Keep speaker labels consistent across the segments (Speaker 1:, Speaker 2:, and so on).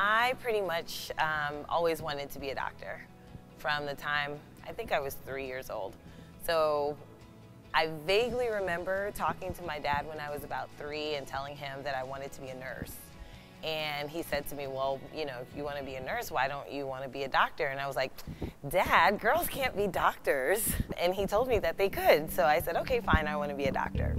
Speaker 1: I pretty much always wanted to be a doctor from the time I think I was 3 years old. So I vaguely remember talking to my dad when I was about 3 and telling him that I wanted to be a nurse. And he said to me, well, you know, if you want to be a nurse, why don't you want to be a doctor? And I was like, Dad, girls can't be doctors. And he told me that they could. So I said, okay, fine, I want to be a doctor.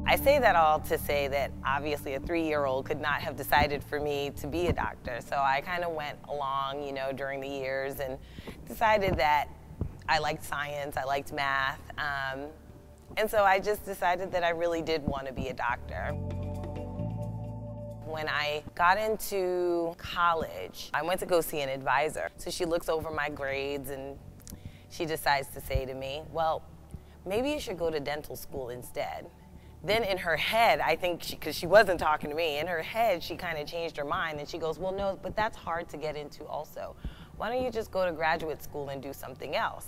Speaker 1: I say that all to say that obviously a 3-year-old could not have decided for me to be a doctor. So I kind of went along, you know, during the years and decided that I liked science, I liked math. And so I just decided that I really did want to be a doctor. When I got into college, I went to go see an advisor. So she looks over my grades and she decides to say to me, well, maybe you should go to dental school instead. Then in her head, I think, because she wasn't talking to me, in her head she kind of changed her mind and she goes, well, no, but that's hard to get into also. Why don't you just go to graduate school and do something else?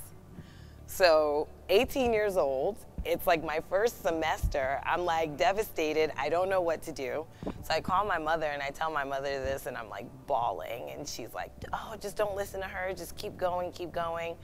Speaker 1: So 18 years old, it's like my first semester, I'm like devastated, I don't know what to do. So I call my mother and I tell my mother this and I'm like bawling and she's like, oh, just don't listen to her, just keep going, keep going.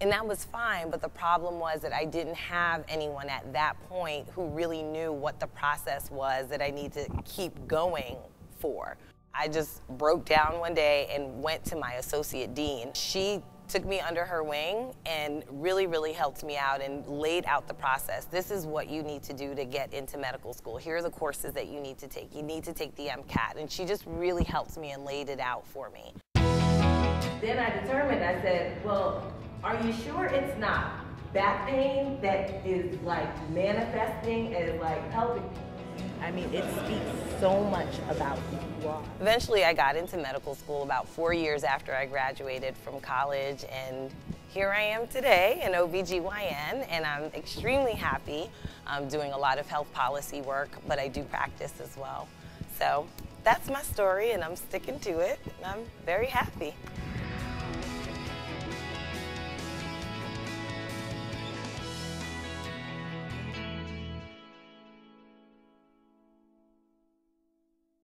Speaker 1: And that was fine, but the problem was that I didn't have anyone at that point who really knew what the process was that I need to keep going for. I just broke down one day and went to my associate dean. She took me under her wing and really, really helped me out and laid out the process. This is what you need to do to get into medical school. Here are the courses that you need to take. You need to take the MCAT. And she just really helped me and laid it out for me. Then I determined, I said, well, are you sure it's not back pain that is like manifesting and like helping? I mean, it speaks so much about who you are. Eventually, I got into medical school about 4 years after I graduated from college, and here I am today, an OBGYN, and I'm extremely happy. I'm doing a lot of health policy work, but I do practice as well. So that's my story, and I'm sticking to it, and I'm very happy.